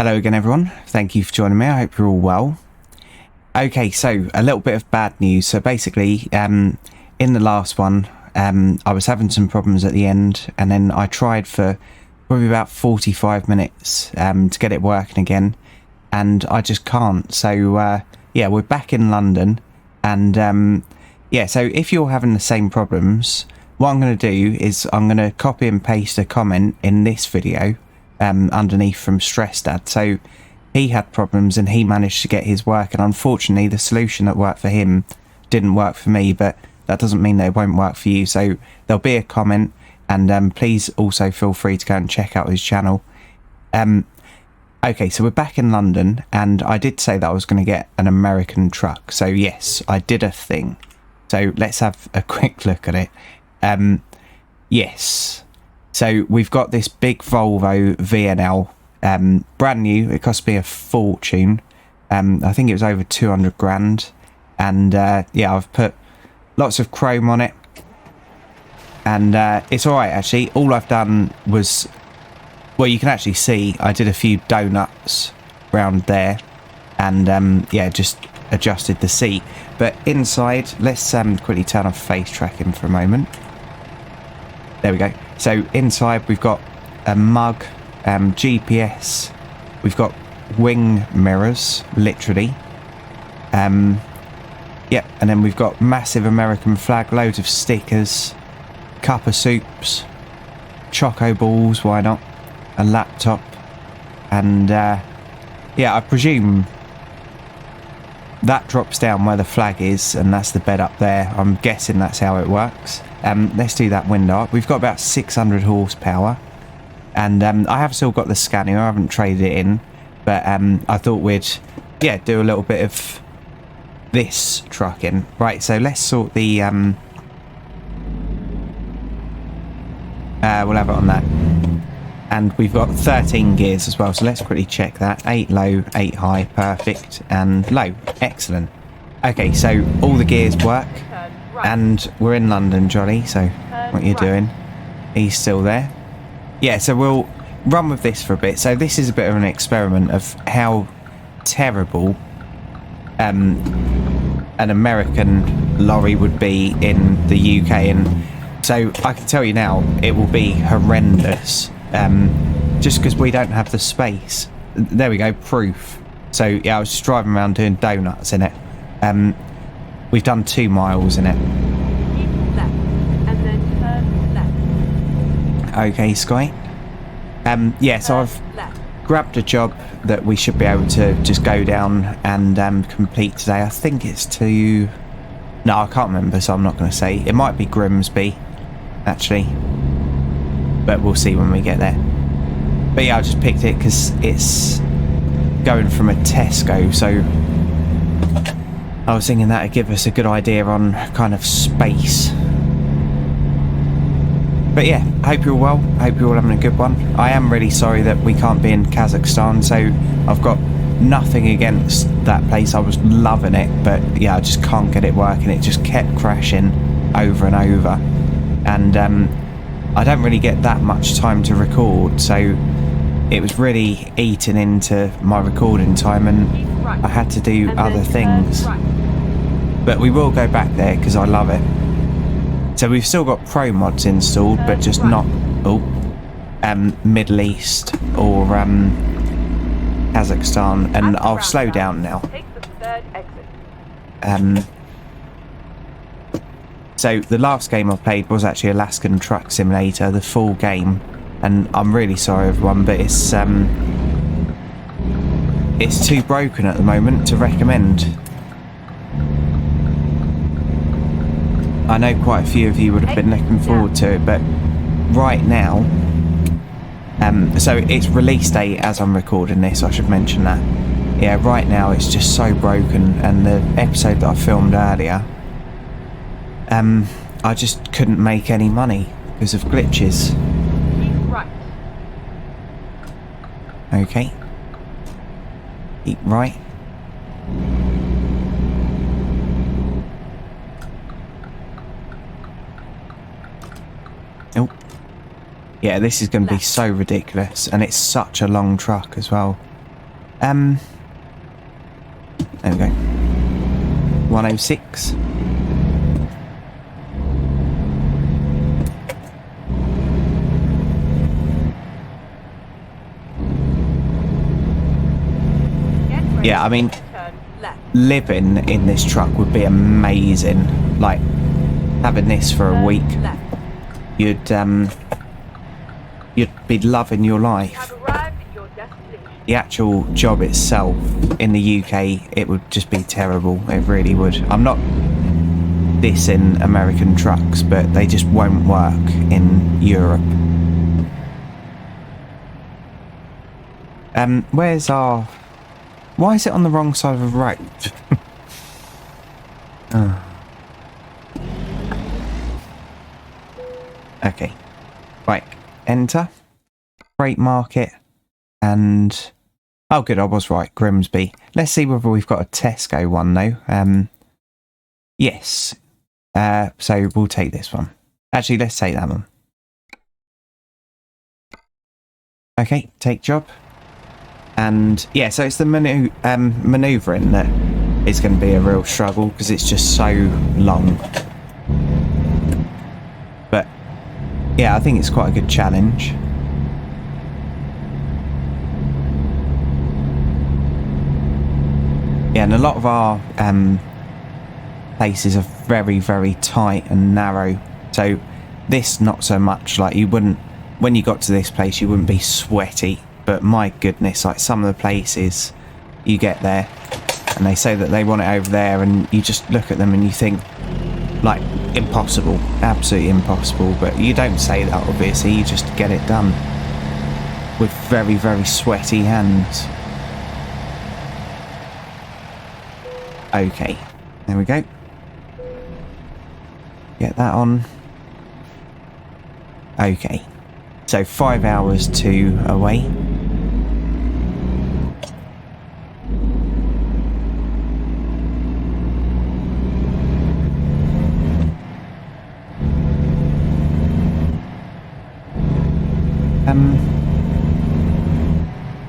Hello again everyone, thank you for joining me, I hope you're all well. Okay, so a little bit of bad news. So basically, in the last one, I was having some problems at the end, and then I tried for probably about 45 minutes to get it working again, and I just can't. So yeah, we're back in London, and yeah, so if you're having the same problems, what I'm going to do is I'm going to copy and paste a comment in this video underneath from Stress Dad. So he had problems and he managed to get his work, and unfortunately the solution that worked for him didn't work for me, but that doesn't mean that it won't work for you. So there'll be a comment, and please also feel free to go and check out his channel. Okay, so we're back in London, and I did say that I was going to get an American truck. So yes, I did a thing. So let's have a quick look at it. Yes, so we've got this big Volvo VNL, brand new. It cost me a fortune. I think it was over 200 grand, and yeah, I've put lots of chrome on it, and it's all right actually. All I've done was, well, you can actually see I did a few donuts round there, and yeah, just adjusted the seat. But inside, let's quickly turn off face tracking for a moment. There we go. So inside we've got a mug, GPS, we've got wing mirrors, literally. Yep, and then we've got massive American flag, loads of stickers, cup of soups, choco balls, why not, a laptop, and yeah, I presume that drops down where the flag is, and that's the bed up there. I'm guessing that's how it works. Let's do that window up. We've got about 600 horsepower, and I have still got the Scania. I haven't traded it in, but I thought we'd, yeah, do a little bit of this truck in. Right, so let's sort the we'll have it on that, and we've got 13 gears as well, so let's quickly check that. 8 low, 8 high, perfect, and low, excellent. Okay, so all the gears work, and we're in London, Johnny, so what are you doing? He's still there. Yeah, so we'll run with this for a bit. So this is a bit of an experiment of how terrible an American lorry would be in the UK, and so I can tell you now it will be horrendous, just because we don't have the space. There we go, proof. So yeah, I was just driving around doing donuts in it. We've done 2 miles in it. Keep left and then turn left. Okay, Sky. Yeah, so I've grabbed a job that we should be able to just go down and complete today. I think it's to... No, I can't remember, so I'm not going to say. It might be Grimsby, actually. But we'll see when we get there. But yeah, I just picked it because it's going from a Tesco, so I was thinking that would give us a good idea on kind of space. But yeah, hope you're well. Hope you're all having a good one. I am really sorry that we can't be in Kazakhstan, so I've got nothing against that place. I was loving it, but yeah, I just can't get it working. It just kept crashing over and over, and I don't really get that much time to record, so it was really eating into my recording time, and I had to do other things. But we will go back there because I love it. So we've still got ProMods installed, but just not Middle East or Kazakhstan. And I'll slow down now. So the last game I played was actually Alaskan Truck Simulator, the full game, and I'm really sorry everyone, but it's too broken at the moment to recommend. I know quite a few of you would have been looking forward to it, but right now, so it's release date as I'm recording this, I should mention that. Yeah, right now it's just so broken, and the episode that I filmed earlier, I just couldn't make any money because of glitches. Keep right. Okay. Keep right. Oh. Yeah, this is going to be so ridiculous, and it's such a long truck as well. There we go. 106. Get ready. Yeah, I mean, Turn left. living in this truck would be amazing. Like, having this for a Turn week, left. you'd be loving your You life. have arrived at your destination. The actual job itself in the UK, it would just be terrible. It really would. I'm not dissing American trucks, but they just won't work in Europe. Where's our... Why is it on the wrong side of the road? Oh. Okay. Right. Enter. Freight market. And... Oh, good. I was right. Grimsby. Let's see whether we've got a Tesco one, though. Yes. So we'll take this one. Actually, let's take that one. Okay. Take job. And yeah, so it's the manoeuvring that is going to be a real struggle because it's just so long. But yeah, I think it's quite a good challenge. Yeah, and a lot of our places are very, very tight and narrow. So this, not so much. Like, you wouldn't, when you got to this place, you wouldn't be sweaty. But my goodness, like some of the places you get there and they say that they want it over there and you just look at them and you think, like, impossible, absolutely impossible. But you don't say that, obviously, you just get it done with very, very sweaty hands. Okay, there we go. Get that on. Okay, so 5 hours to away.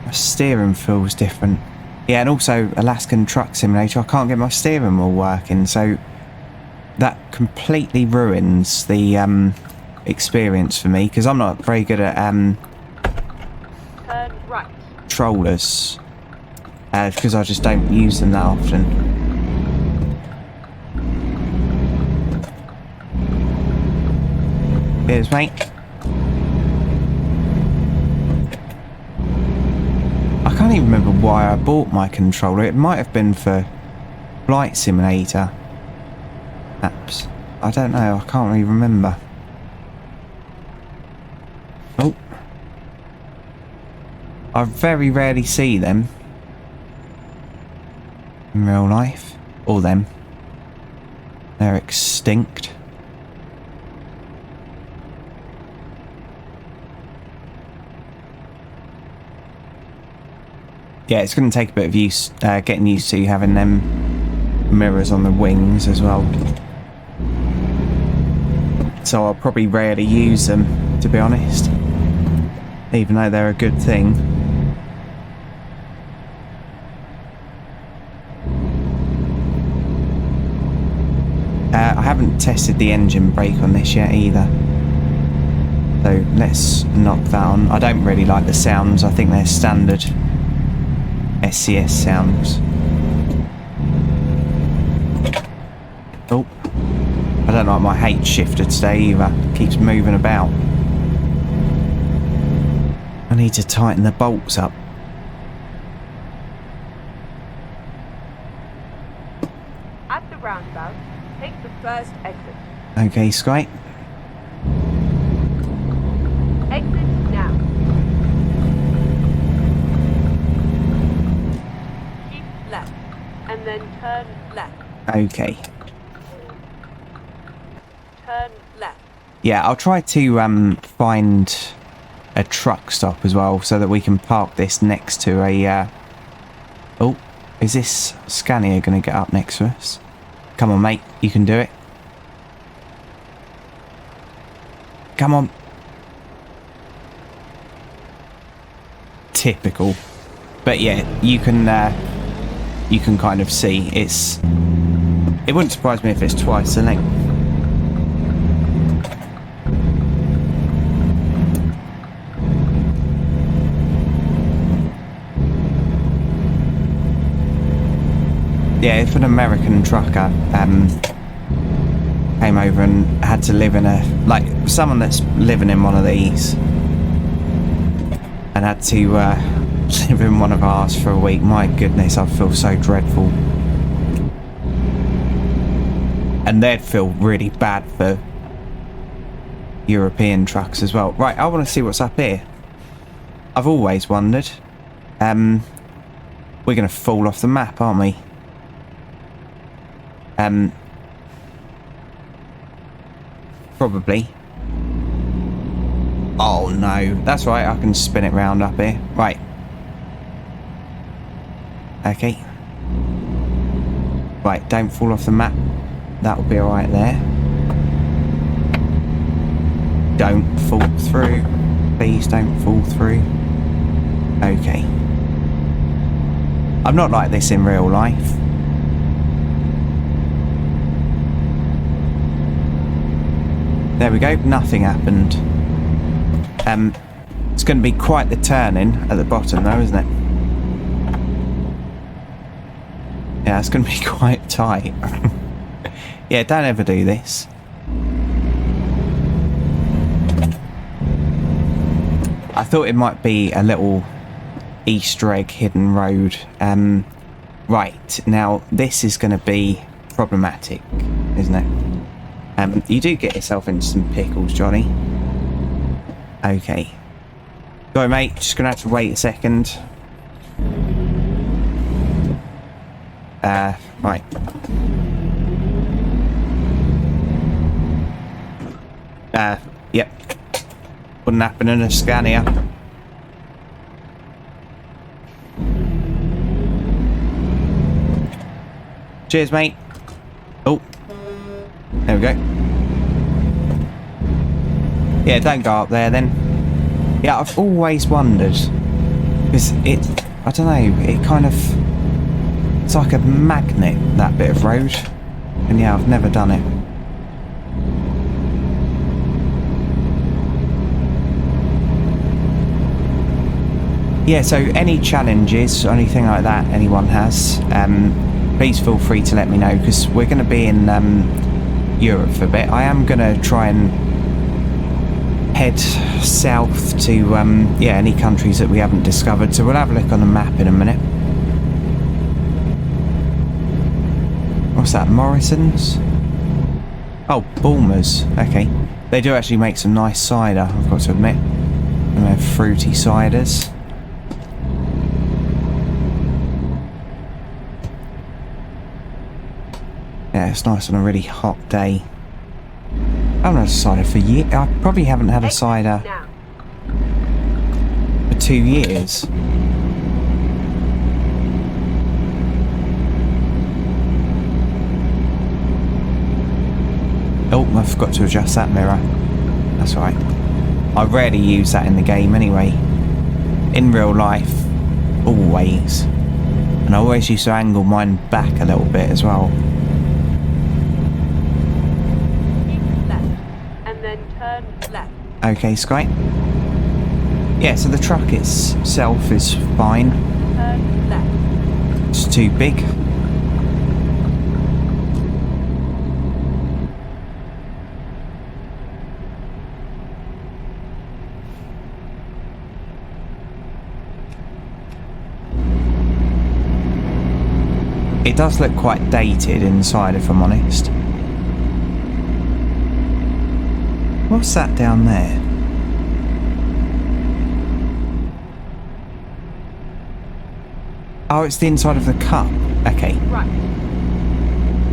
My steering feels different. Yeah, and also Alaskan Truck Simulator, I can't get my steering wheel working, so that completely ruins the experience for me, because I'm not very good at Turn right. controllers, because I just don't use them that often. Cheers, mate. I can't even remember why I bought my controller. It might have been for Flight Simulator apps. I don't know. I can't really remember. Oh. I very rarely see them in real life. Or them. They're extinct. Yeah, it's going to take a bit of getting used to having them mirrors on the wings as well. So I'll probably rarely use them, to be honest. Even though they're a good thing. I haven't tested the engine brake on this yet either. So let's knock that on. I don't really like the sounds. I think they're standard SCS sounds. Oh, I don't like my H shifter today either. It keeps moving about. I need to tighten the bolts up. At the roundabout, take the first exit. Okay, Sky. Exit now. Keep left, and then turn left. Okay. Turn left. Yeah, I'll try to find a truck stop as well so that we can park this next to a... Oh, is this Scania going to get up next to us? Come on, mate, you can do it. Come on. Typical. But yeah, you can kind of see it wouldn't surprise me if it's twice the length. Yeah, if an American trucker came over and had to live in someone that's living in one of these and had to live in one of ours for a week, my goodness, I'd feel so dreadful. And they'd feel really bad for European trucks as well. Right, I want to see what's up here. I've always wondered. We're going to fall off the map, aren't we? Probably. Oh no, that's right, I can spin it round up here. Right. Okay. Right, don't fall off the map. That'll be alright there. Don't fall through. Please don't fall through. Okay. I'm not like this in real life. There we go, nothing happened. It's going to be quite the turning at the bottom though, isn't it? Yeah, it's going to be quite tight. Yeah, don't ever do this. I thought it might be a little Easter egg hidden road. Right, now this is going to be problematic, isn't it? You do get yourself into some pickles, Johnny. Okay. Go, mate. Just gonna have to wait a second. Right. Yep. Wouldn't happen in a Scania. Cheers, mate. Oh. There we go. Yeah, don't go up there then. Yeah, I've always wondered. Because I don't know, it kind of... It's like a magnet, that bit of road. And yeah, I've never done it. Yeah, so any challenges or anything like that anyone has, please feel free to let me know, because we're going to be in Europe for a bit. I am going to try and head south to yeah, any countries that we haven't discovered, so we'll have a look on the map in a minute. What's that, Morrison's? Oh, Bulmers. Okay, they do actually make some nice cider, I've got to admit. And they have fruity ciders. Yeah, it's nice on a really hot day. I haven't had a cider for years. I probably haven't had a cider for 2 years. Oh, I forgot to adjust that mirror. That's right. I rarely use that in the game anyway. In real life, always. And I always used to angle mine back a little bit as well. Okay, Sky. Yeah, so the truck itself is fine. Turn left. It's too big. It does look quite dated inside, if I'm honest. What's that down there? Oh, it's the inside of the cup. Okay. Right.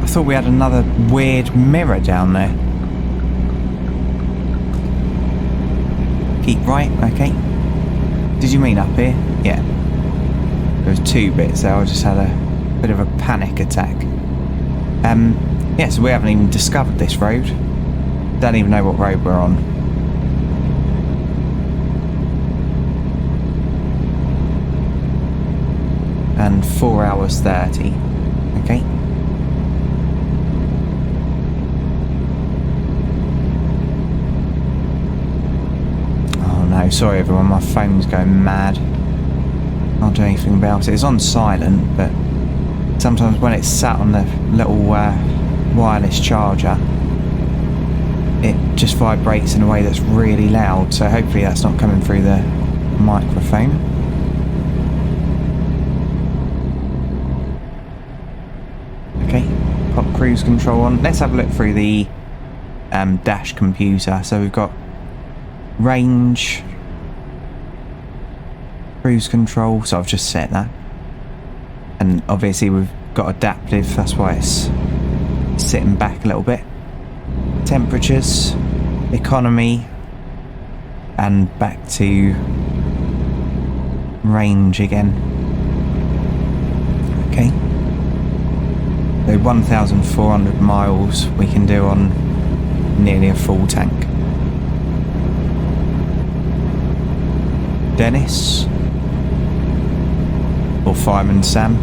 I thought we had another weird mirror down there. Keep right, okay. Did you mean up here? Yeah. There was 2 bits there, I just had a bit of a panic attack. Yeah, so we haven't even discovered this road. Don't even know what road we're on. and 4 hours 30. Okay. Oh no, sorry everyone, my phone's going mad. Can't do anything about it. It's on silent, but sometimes when it's sat on the little wireless charger, it just vibrates in a way that's really loud, so hopefully that's not coming through the microphone. Okay, pop cruise control on. Let's have a look through the dash computer. So we've got range, cruise control, so I've just set that. And obviously we've got adaptive, that's why it's sitting back a little bit. Temperatures, economy, and back to range again. Okay. So 1,400 miles we can do on nearly a full tank. Dennis or Fireman Sam.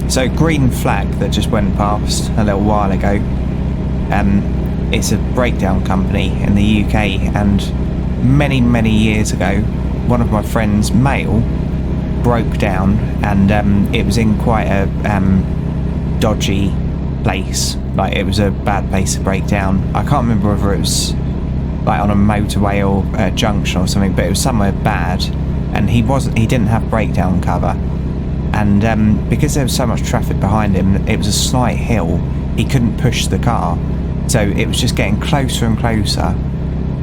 So green flag that just went past a little while ago. It's a breakdown company in the UK, and many years ago one of my friends' mail broke down, and it was in quite a dodgy place. Like, it was a bad place to break down. I can't remember whether it was like on a motorway or a junction or something, but it was somewhere bad, and he didn't have breakdown cover. And because there was so much traffic behind him, it was a slight hill, he couldn't push the car, so it was just getting closer and closer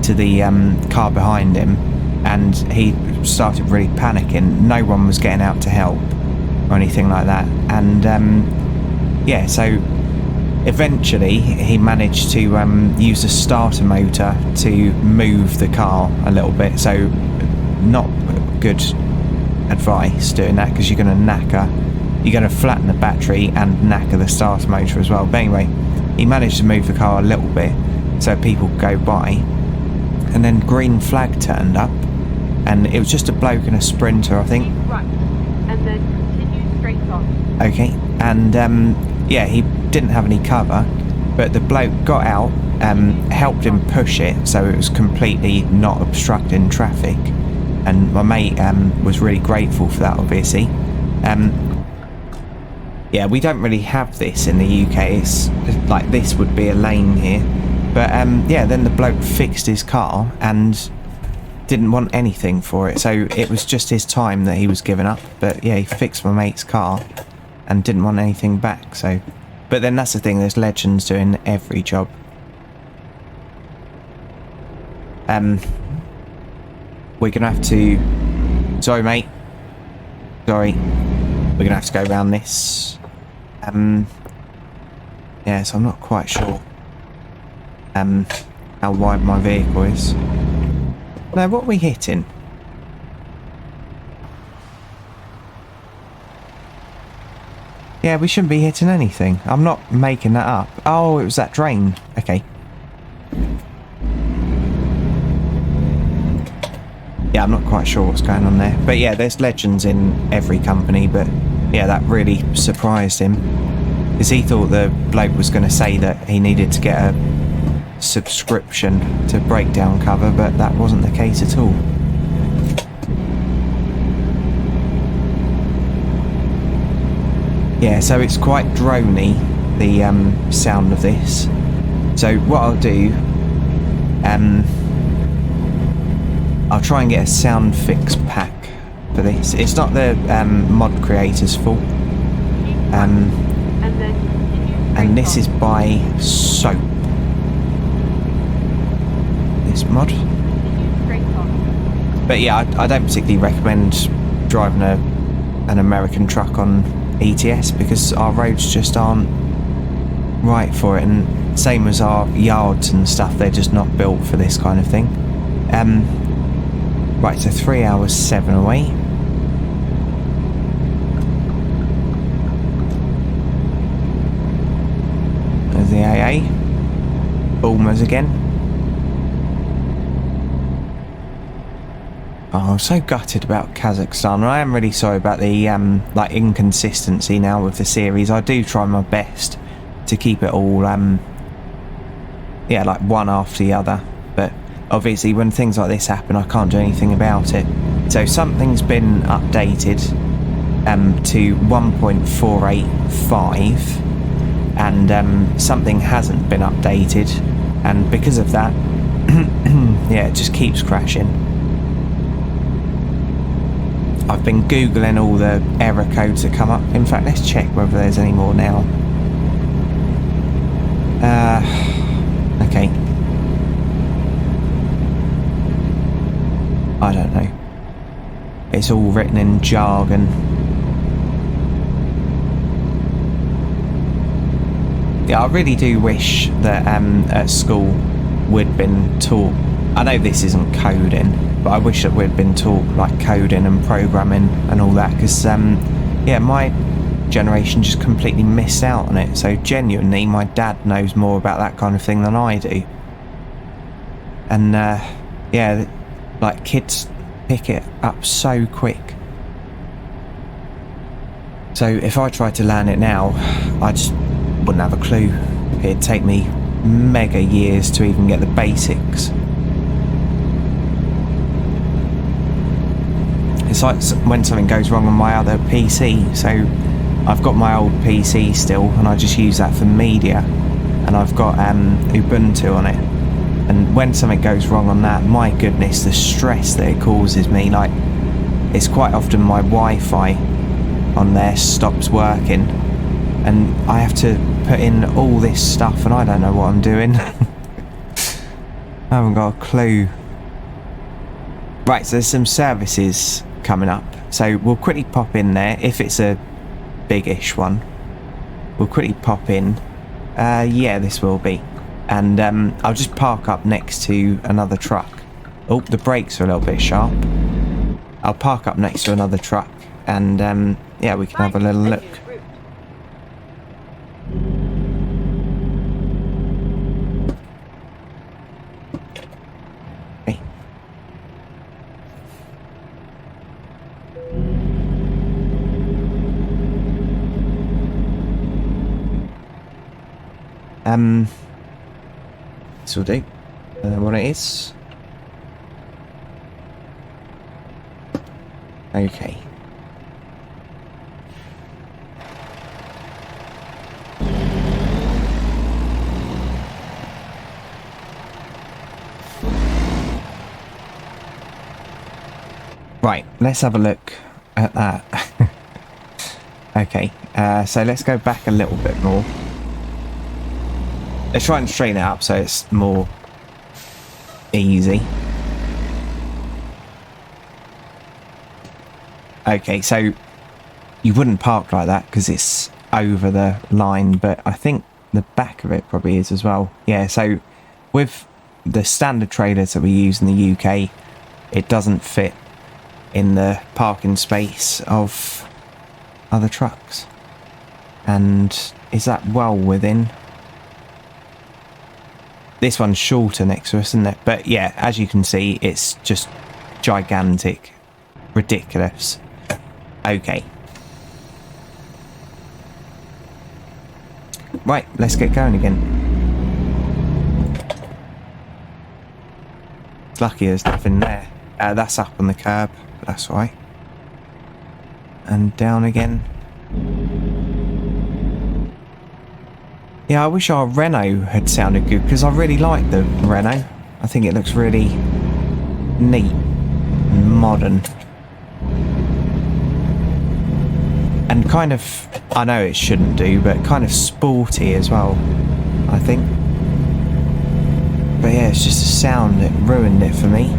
to the car behind him, and he started really panicking. No one was getting out to help or anything like that, and yeah, so eventually he managed to use the starter motor to move the car a little bit. So not good advice doing that, because you're going to flatten the battery and knacker the starter motor as well. But anyway, he managed to move the car a little bit so people could go by, and then green flag turned up, and it was just a bloke in a Sprinter, I think. Keep right, and then continue straight on. Okay, and yeah, he didn't have any cover, but the bloke got out, helped him push it so it was completely not obstructing traffic, and my mate was really grateful for that, obviously. Yeah, we don't really have this in the UK. It's like, this would be a lane here, but yeah, then the bloke fixed his car and didn't want anything for it, so it was just his time that he was giving up. But yeah, he fixed my mate's car and didn't want anything back. So, but then that's the thing, there's legends doing every job. We're gonna have to, sorry mate, sorry, we're gonna have to go around this. Yeah, so I'm not quite sure how wide my vehicle is. No, what are we hitting? Yeah, we shouldn't be hitting anything. I'm not making that up. Oh, it was that drain. Okay. Yeah, I'm not quite sure what's going on there. But yeah, there's legends in every company. But yeah, that really surprised him, because he thought the bloke was going to say that he needed to get a subscription to breakdown cover, but that wasn't the case at all. Yeah, so it's quite drony, the sound of this. So what I'll do, I'll try and get a sound fix pack for this. It's not the mod creator's fault. And this is by Soap. This mod. But yeah, I don't particularly recommend driving an American truck on ETS, because our roads just aren't right for it, and same as our yards and stuff, they're just not built for this kind of thing. Right, so 3 hours 7 away. There's the AA. Bulmers again. Oh, I'm so gutted about Kazakhstan, and I am really sorry about the like inconsistency now with the series. I do try my best to keep it all yeah, like one after the other, but obviously when things like this happen I can't do anything about it. So something's been updated to 1.485 and something hasn't been updated, and because of that yeah, it just keeps crashing. I've been googling all the error codes that come up. In fact, let's check whether there's any more now. Okay. I don't know. It's all written in jargon. Yeah, I really do wish that at school we'd been taught. I know this isn't coding, but I wish that we'd been taught like coding and programming and all that, because yeah, my generation just completely missed out on it. So genuinely, my dad knows more about that kind of thing than I do. And yeah, like kids pick it up so quick. So if I tried to learn it now, I just wouldn't have a clue. It'd take me mega years to even get the basics. It's like when something goes wrong on my other PC. So I've got my old PC still, and I just use that for media, and I've got Ubuntu on it, and when something goes wrong on that, my goodness, the stress that it causes me. Like, it's quite often my Wi-Fi on there stops working, and I have to put in all this stuff, and I don't know what I'm doing. I haven't got a clue. Right, so there's some services coming up, so we'll quickly pop in there. If it's a big-ish one, we'll quickly pop in. Yeah, this will be, and I'll just park up next to another truck. Oh, the brakes are a little bit sharp. I'll park up next to another truck, and yeah, we can have a little look. This will do. What it is. Okay. Right, let's have a look at that. Okay, so let's go back a little bit more. Let's try and straighten it up so it's more easy. Okay, so you wouldn't park like that because it's over the line, but I think the back of it probably is as well. Yeah, so with the standard trailers that we use in the UK, it doesn't fit in the parking space of other trucks. And is that well within? This one's shorter next to us, isn't it? But yeah, as you can see, it's just gigantic. Ridiculous. Okay. Right, let's get going again. It's lucky there's nothing there. That's up on the curb, but that's all right. And down again. Yeah, I wish our Renault had sounded good, because I really like the Renault. I think it looks really neat and modern. And kind of, I know it shouldn't do, but kind of sporty as well, I think. But yeah, it's just the sound that ruined it for me.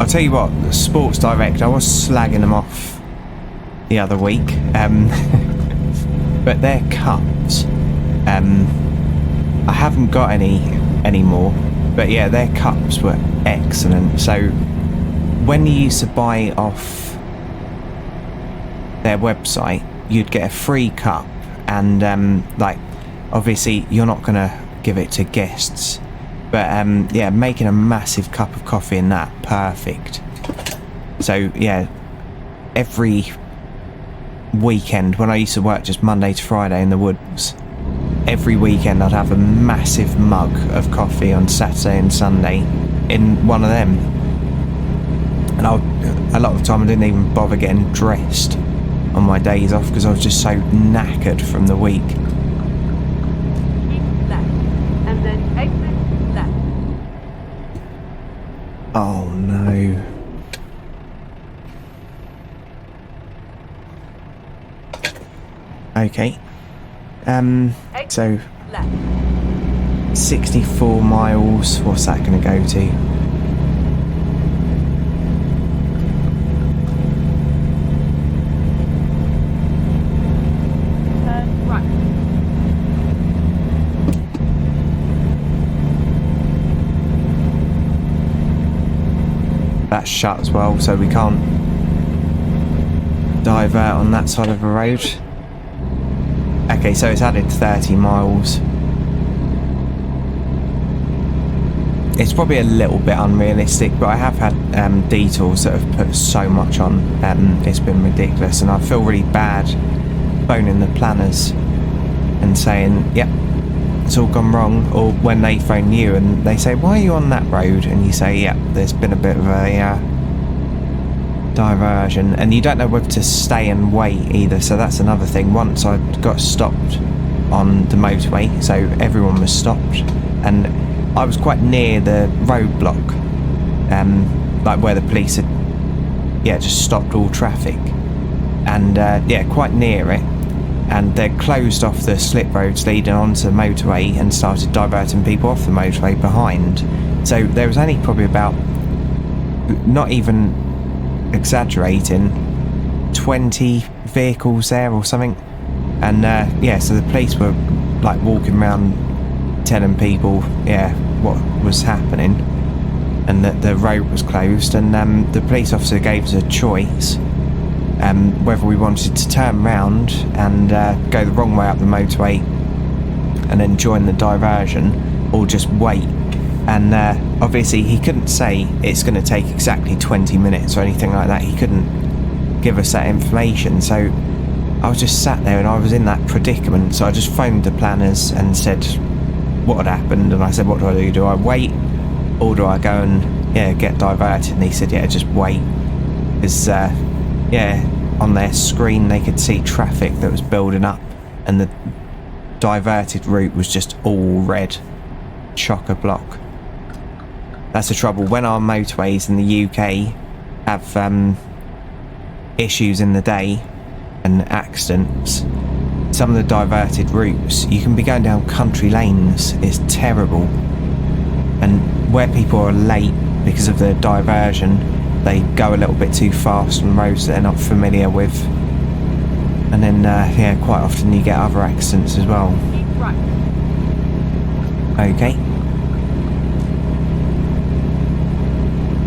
I'll tell you what, the Sports Direct, I was slagging them off the other week. but their cups, I haven't got any anymore, but yeah, their cups were excellent. So when you used to buy off their website, you'd get a free cup, and like, obviously you're not gonna give it to guests, but yeah, making a massive cup of coffee in that, perfect. So yeah, every weekend when I used to work just Monday to Friday in the woods, every weekend I'd have a massive mug of coffee on Saturday and Sunday in one of them, and a lot of the time I didn't even bother getting dressed on my days off because I was just so knackered from the week. Keep left, and then exit left. Oh no. Okay. So Left. 64 miles, what's that going to go to? Turn right. That's shut as well, so we can't divert on that side of the road. Okay, so it's added 30 miles. It's probably a little bit unrealistic, but I have had detours that have put so much on. It's been ridiculous, and I feel really bad phoning the planners and saying, yep, it's all gone wrong. Or when they phone you and they say, why are you on that road? And you say, yep, there's been a bit of a diversion, and you don't know whether to stay and wait either. So that's another thing. Once I got stopped on the motorway, so everyone was stopped, and I was quite near the roadblock, like where the police had just stopped all traffic, and quite near it, and they closed off the slip roads leading onto the motorway and started diverting people off the motorway behind. So there was only probably about, not even exaggerating, 20 vehicles there or something, and so the police were like walking around telling people what was happening and that the road was closed, and the police officer gave us a choice whether we wanted to turn round and go the wrong way up the motorway and then join the diversion, or just wait. And obviously he couldn't say it's going to take exactly 20 minutes or anything like that. He couldn't give us that information. So I was just sat there and I was in that predicament. So I just phoned the planners and said what had happened. And I said, what do I do? Do I wait, or do I go and get diverted? And he said, just wait. Because on their screen they could see traffic that was building up, and the diverted route was just all red, chock-a-block. That's the trouble. When our motorways in the UK have issues in the day and accidents, some of the diverted routes, you can be going down country lanes. It's terrible. And where people are late because of the diversion, they go a little bit too fast on roads that they're not familiar with. And then, quite often you get other accidents as well. Keep right. Okay.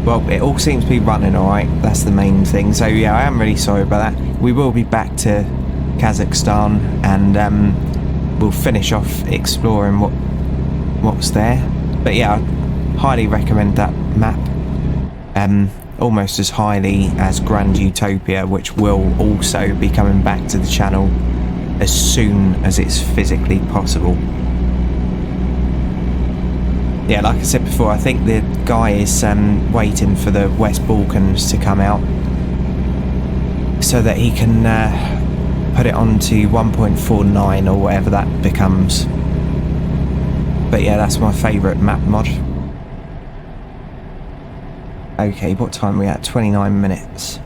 Well, it all seems to be running alright, that's the main thing. So I am really sorry about that. We will be back to Kazakhstan, and we'll finish off exploring what's there. But I highly recommend that map. Almost as highly as Grand Utopia, which will also be coming back to the channel as soon as it's physically possible. Like I said before, I think the guy is waiting for the West Balkans to come out so that he can put it onto 1.49 or whatever that becomes. But that's my favourite map mod. Okay, what time are we at? 29 minutes.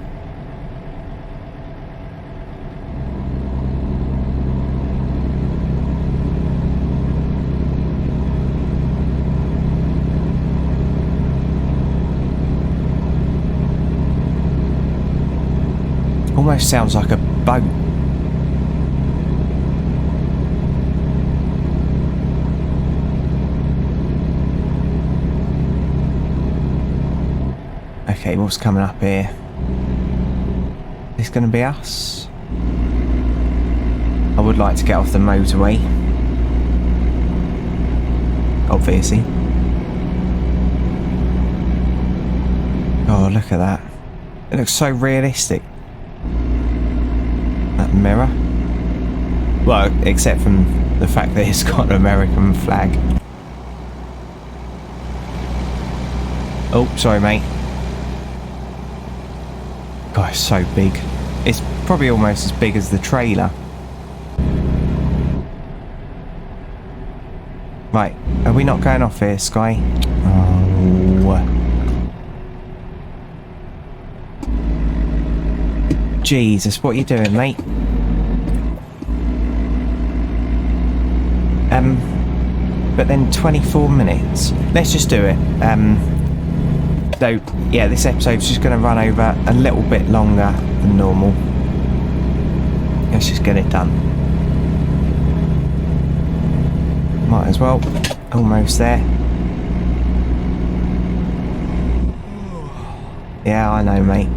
Almost sounds like a boat. Okay, what's coming up here? Is this going to be us? I would like to get off the motorway. Obviously. Oh, look at that. It looks so realistic. That mirror. Well, except from the fact that it's got an American flag. Oh, sorry, mate. God, it's so big. It's probably almost as big as the trailer. Right, are we not going off here, Sky? Oh. Jesus, what are you doing, mate? But then 24 minutes. Let's just do it. So, yeah, this episode's just going to run over a little bit longer than normal. Let's just get it done. Might as well. Almost there. Yeah, I know, mate.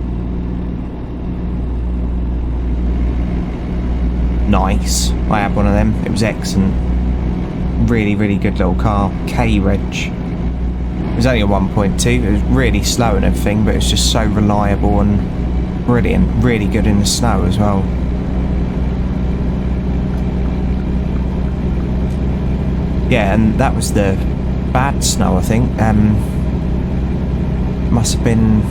Nice. I had one of them. It was excellent. Really, really good little car. K-Reg. It was only a 1.2. It was really slow and everything, but it's just so reliable and brilliant. Really good in the snow as well. Yeah, and that was the bad snow, I think. Must have been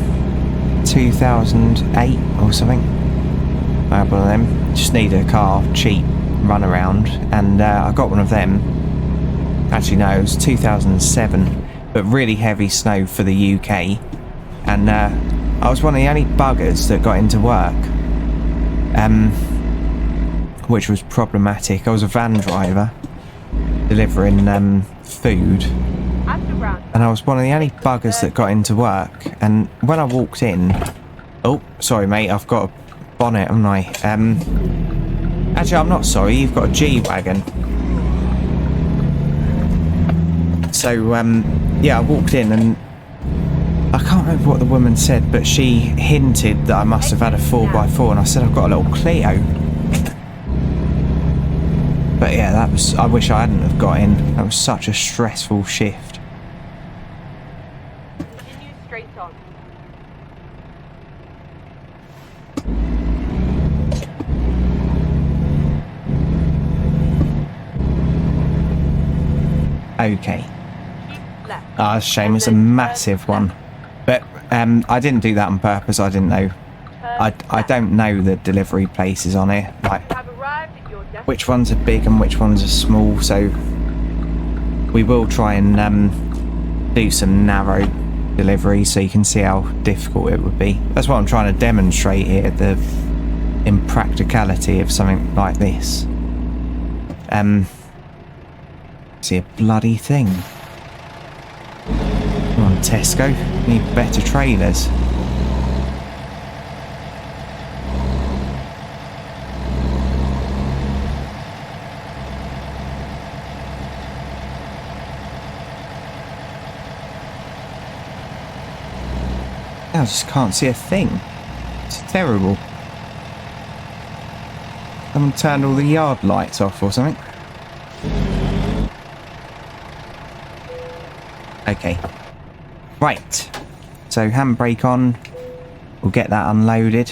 2008 or something. I had one of them. Just needed a car, cheap, run around, and I got one of them. Actually, no, it was 2007, but really heavy snow for the UK. And I was one of the only buggers that got into work, which was problematic. I was a van driver delivering food, and I was one of the only buggers that got into work. And when I walked in, oh, sorry, mate, I've got a bonnet, haven't I? Actually, I'm not sorry. You've got a G-Wagon. So, yeah, I walked in and I can't remember what the woman said, but she hinted that I must have had a 4x4, and I said I've got a little Clio. But yeah, that was, I wish I hadn't have got in. That was such a stressful shift. Continue straight on. Okay. Left. Ah, it's a shame, it's a massive one. But I didn't do that on purpose, I didn't know. I don't know the delivery places on here. Like, You have arrived at your destination. which ones are big and which ones are small, so we will try and do some narrow deliveries so you can see how difficult it would be. That's what I'm trying to demonstrate here, the impracticality of something like this. See a bloody thing. Come on, Tesco, need better trailers. I just can't see a thing. It's terrible. Someone turned all the yard lights off or something. Okay. Right. So handbrake on. We'll get that unloaded.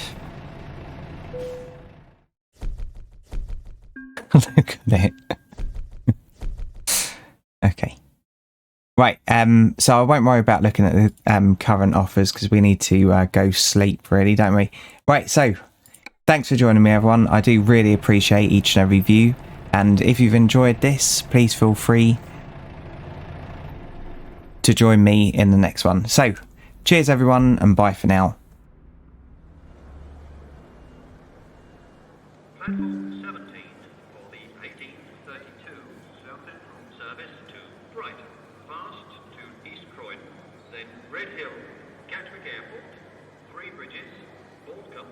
Look at it. Okay. Right, so I won't worry about looking at the current offers because we need to go sleep, really, don't we? Right, so thanks for joining me, everyone. I do really appreciate each and every view. And if you've enjoyed this, please feel free to join me in the next one. So, cheers, everyone, and bye for now. Platform 17 for the 1832 South Central service to Brighton, fast to East Croydon, then Red Hill, Gatwick Airport, Three Bridges, Aldcombe,